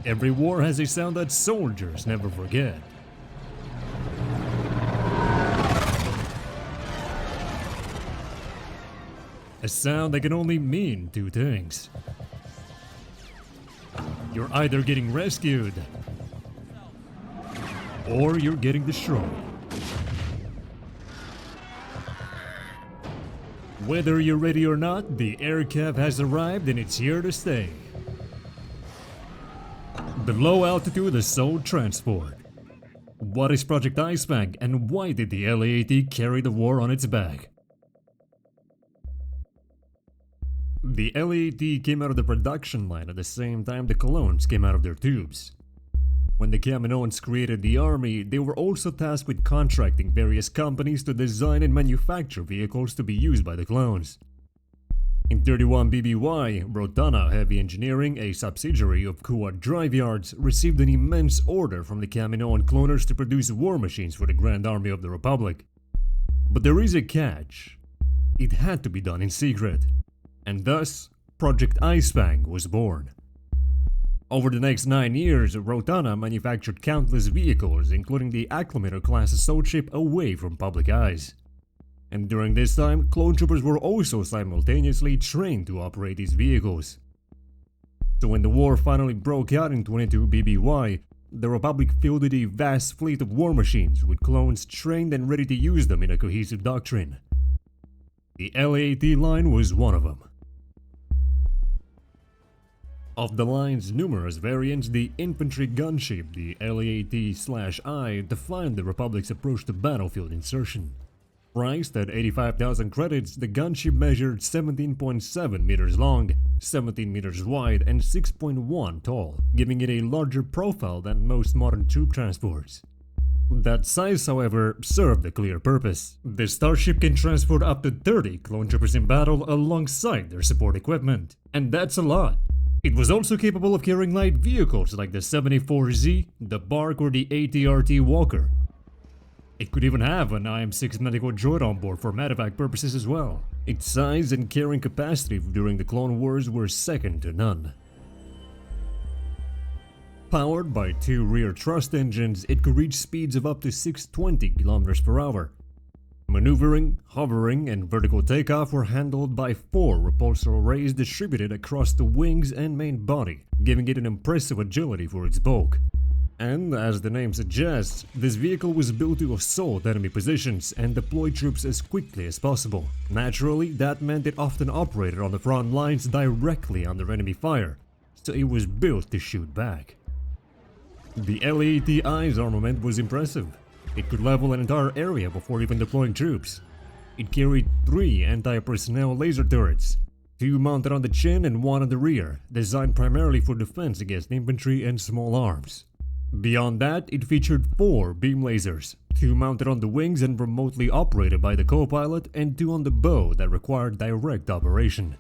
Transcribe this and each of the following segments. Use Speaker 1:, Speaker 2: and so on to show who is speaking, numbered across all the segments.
Speaker 1: Every war has a sound that soldiers never forget. A sound that can only mean two things. You're either getting rescued, or you're getting destroyed. Whether you're ready or not, the aircraft has arrived and it's here to stay. The low altitude assault transport. What is Project Icefang and why did the LAAT carry the war on its back? The LAAT came out of the production line at the same time the clones came out of their tubes. When the Kaminoans created the army, they were also tasked with contracting various companies to design and manufacture vehicles to be used by the clones. In 31 BBY, Rotana Heavy Engineering, a subsidiary of Kuat Drive Yards, received an immense order from the Kaminoan cloners to produce war machines for the Grand Army of the Republic. But there is a catch. It had to be done in secret. And thus, Project Icefang was born. Over the next 9 years, Rotana manufactured countless vehicles, including the Acclimator-class assault ship, away from public eyes. And during this time, clone troopers were also simultaneously trained to operate these vehicles. So when the war finally broke out in 22 BBY, the Republic fielded a vast fleet of war machines with clones trained and ready to use them in a cohesive doctrine. The LAAT line was one of them. Of the line's numerous variants, the infantry gunship, the LAAT/I, defined the Republic's approach to battlefield insertion. Priced at 85,000 credits, the gunship measured 17.7 meters long, 17 meters wide, and 6.1 tall, giving it a larger profile than most modern troop transports. That size, however, served a clear purpose. The starship can transport up to 30 clone troopers in battle alongside their support equipment, and that's a lot. It was also capable of carrying light vehicles like the 74Z, the Bark, or the ATRT Walker. It could even have an IM-6 medical droid on board for medevac purposes as well. Its size and carrying capacity during the Clone Wars were second to none. Powered by 2 rear thrust engines, it could reach speeds of up to 620 km per hour. Maneuvering, hovering, and vertical takeoff were handled by 4 repulsor arrays distributed across the wings and main body, giving it an impressive agility for its bulk. And, as the name suggests, this vehicle was built to assault enemy positions and deploy troops as quickly as possible. Naturally, that meant it often operated on the front lines directly under enemy fire, so it was built to shoot back. The LAAT-I's armament was impressive. It could level an entire area before even deploying troops. It carried 3 anti-personnel laser turrets, 2 mounted on the chin and 1 on the rear, designed primarily for defense against infantry and small arms. Beyond that, it featured 4 beam lasers, 2 mounted on the wings and remotely operated by the co-pilot, and 2 on the bow that required direct operation.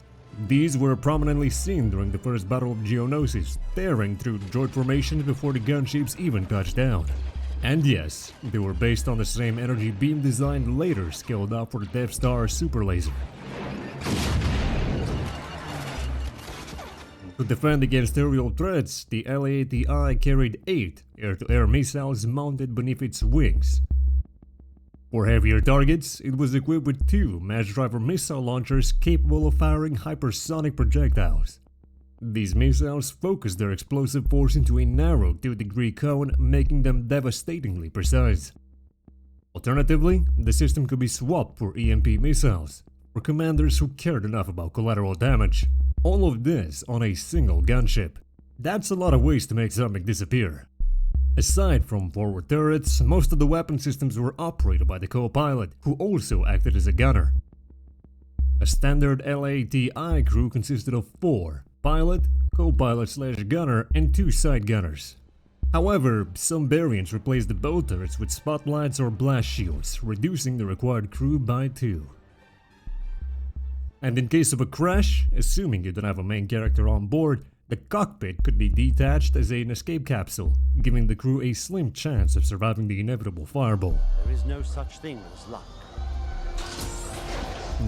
Speaker 1: These were prominently seen during the first Battle of Geonosis, tearing through droid formations before the gunships even touched down. And yes, they were based on the same energy beam design later scaled up for the Death Star super laser. To defend against aerial threats, the LAAT-I carried 8 air-to-air missiles mounted beneath its wings. For heavier targets, it was equipped with 2 mass driver missile launchers capable of firing hypersonic projectiles. These missiles focused their explosive force into a narrow 2-degree cone, making them devastatingly precise. Alternatively, the system could be swapped for EMP missiles, for commanders who cared enough about collateral damage. All of this on a single gunship. That's a lot of ways to make something disappear. Aside from forward turrets, most of the weapon systems were operated by the co-pilot, who also acted as a gunner. A standard LAAT-I crew consisted of 4. Pilot, co-pilot/gunner, and 2 side gunners. However, some variants replaced the bow turrets with spotlights or blast shields, reducing the required crew by 2. And in case of a crash, assuming you don't have a main character on board, the cockpit could be detached as an escape capsule, giving the crew a slim chance of surviving the inevitable fireball.
Speaker 2: There is no such thing as luck.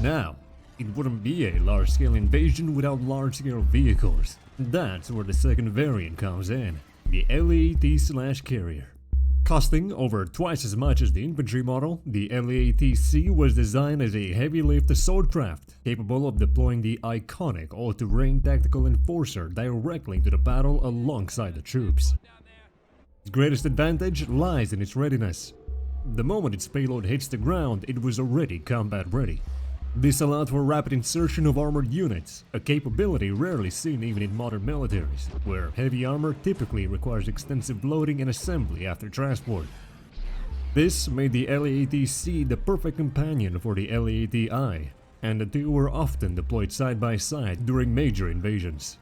Speaker 1: Now, it wouldn't be a large-scale invasion without large-scale vehicles. That's where the second variant comes in, the LAAT/Carrier. Costing over twice as much as the infantry model, the LAAT-C was designed as a heavy-lift assault craft, capable of deploying the iconic all-terrain tactical enforcer directly into the battle alongside the troops. Its greatest advantage lies in its readiness. The moment its payload hits the ground, it was already combat-ready. This allowed for rapid insertion of armored units, a capability rarely seen even in modern militaries, where heavy armor typically requires extensive loading and assembly after transport. This made the LAAT-C the perfect companion for the LAAT-I, and the two were often deployed side by side during major invasions.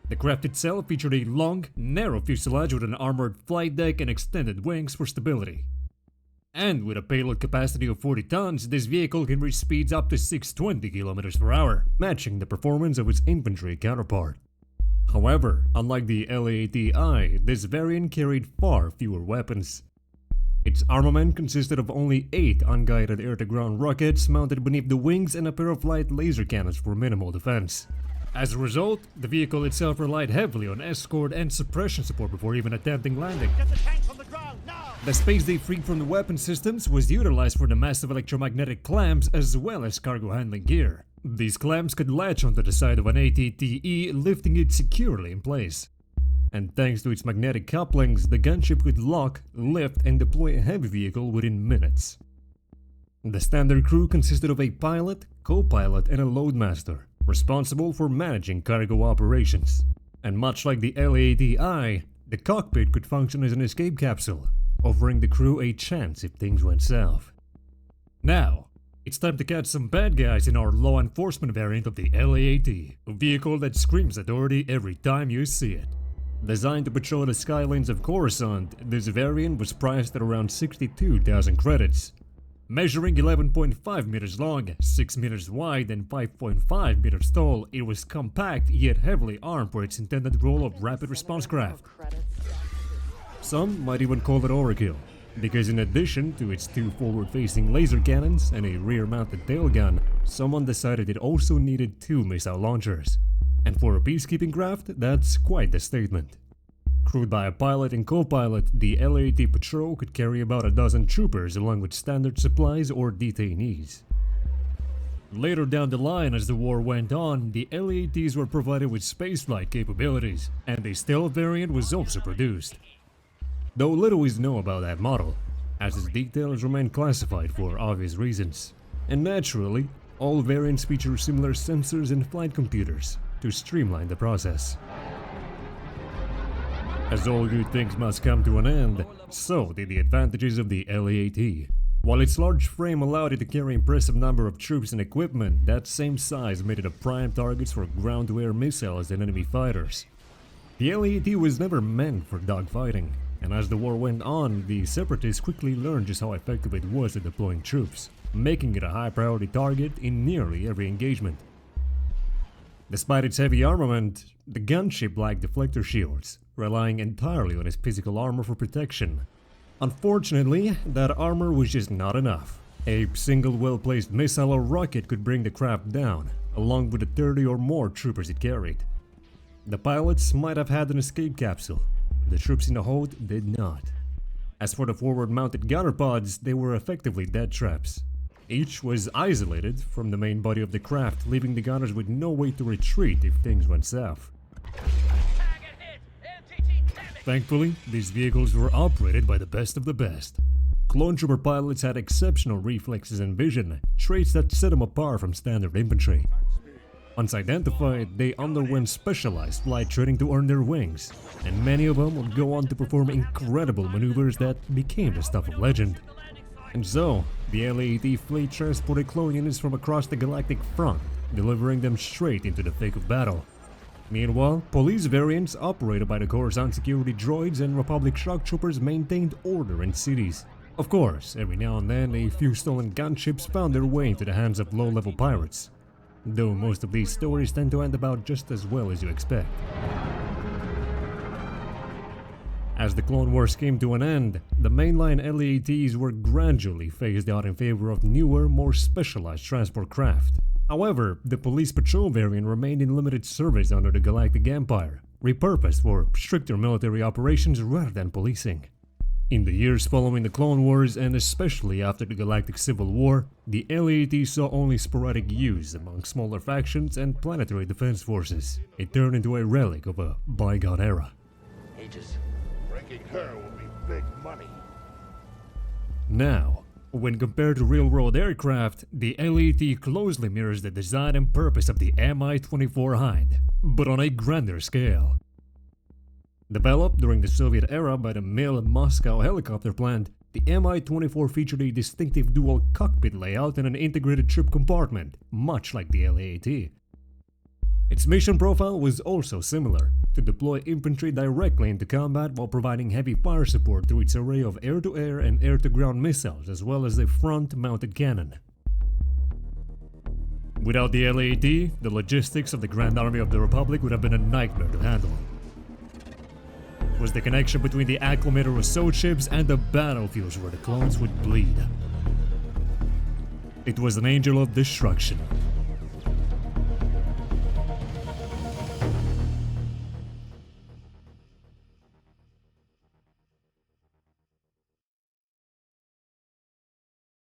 Speaker 1: The craft itself featured a long, narrow fuselage with an armored flight deck and extended wings for stability. And with a payload capacity of 40 tons, this vehicle can reach speeds up to 620 km/h, matching the performance of its infantry counterpart. However, unlike the LAAT-I, this variant carried far fewer weapons. Its armament consisted of only 8 unguided air-to-ground rockets mounted beneath the wings and a pair of light laser cannons for minimal defense. As a result, the vehicle itself relied heavily on escort and suppression support before even attempting landing.
Speaker 2: Get the tanks on the ground, now!
Speaker 1: The space they freed from the weapon systems was utilized for the massive electromagnetic clamps as well as cargo handling gear. These clamps could latch onto the side of an ATTE, lifting it securely in place. And thanks to its magnetic couplings, the gunship could lock, lift, and deploy a heavy vehicle within minutes. The standard crew consisted of a pilot, co-pilot, and a loadmaster, responsible for managing cargo operations. And much like the LAAT-I, the cockpit could function as an escape capsule, offering the crew a chance if things went south. Now, it's time to catch some bad guys in our law enforcement variant of the LAAT, a vehicle that screams authority every time you see it. Designed to patrol the skylines of Coruscant, this variant was priced at around 62,000 credits. Measuring 11.5 meters long, 6 meters wide, and 5.5 meters tall, it was compact yet heavily armed for its intended role of rapid response craft. Some might even call it overkill, because in addition to its 2 forward-facing laser cannons and a rear-mounted tailgun, someone decided it also needed 2 missile launchers. And for a peacekeeping craft, that's quite the statement. Crewed by a pilot and co-pilot, the LAAT patrol could carry about a dozen troopers along with standard supplies or detainees. Later down the line as the war went on, the LAATs were provided with spaceflight capabilities, and a stealth variant was also produced. Though little is known about that model, as its details remain classified for obvious reasons. And naturally, all variants feature similar sensors and flight computers to streamline the process. As all good things must come to an end, so did the advantages of the LAAT. While its large frame allowed it to carry an impressive number of troops and equipment, that same size made it a prime target for ground-to-air missiles and enemy fighters. The LAAT was never meant for dogfighting, and as the war went on, the separatists quickly learned just how effective it was at deploying troops, making it a high-priority target in nearly every engagement. Despite its heavy armament, the gunship lacked deflector shields, relying entirely on its physical armor for protection. Unfortunately, that armor was just not enough. A single well-placed missile or rocket could bring the craft down, along with the 30 or more troopers it carried. The pilots might have had an escape capsule, but the troops in the hold did not. As for the forward-mounted gunner pods, they were effectively death traps. Each was isolated from the main body of the craft, leaving the gunners with no way to retreat if things went south. Thankfully, these vehicles were operated by the best of the best. Clone trooper pilots had exceptional reflexes and vision, traits that set them apart from standard infantry. Once identified, they underwent specialized flight training to earn their wings, and many of them would go on to perform incredible maneuvers that became the stuff of legend. And so, the LAAT fleet transported clone units from across the galactic front, delivering them straight into the thick of battle. Meanwhile, police variants operated by the Coruscant security droids and Republic shock troopers maintained order in cities. Of course, every now and then a few stolen gunships found their way into the hands of low-level pirates, though most of these stories tend to end about just as well as you expect. As the Clone Wars came to an end, the mainline LAATs were gradually phased out in favor of newer, more specialized transport craft. However, the police patrol variant remained in limited service under the Galactic Empire, repurposed for stricter military operations rather than policing. In the years following the Clone Wars and especially after the Galactic Civil War, the LAAT saw only sporadic use among smaller factions and planetary defense forces. It turned into a relic of a bygone era.
Speaker 2: Aegis.
Speaker 3: Breaking her will be big money.
Speaker 1: Now, when compared to real-world aircraft, the LAAT closely mirrors the design and purpose of the Mi-24 Hind, but on a grander scale. Developed during the Soviet era by the Mil Moscow helicopter plant, the Mi-24 featured a distinctive dual cockpit layout and an integrated trip compartment, much like the LAAT. Its mission profile was also similar, to deploy infantry directly into combat while providing heavy fire support through its array of air-to-air and air-to-ground missiles as well as a front-mounted cannon. Without the LAAT, the logistics of the Grand Army of the Republic would have been a nightmare to handle. It was the connection between the acclimator assault ships and the battlefields where the clones would bleed. It was an angel of destruction,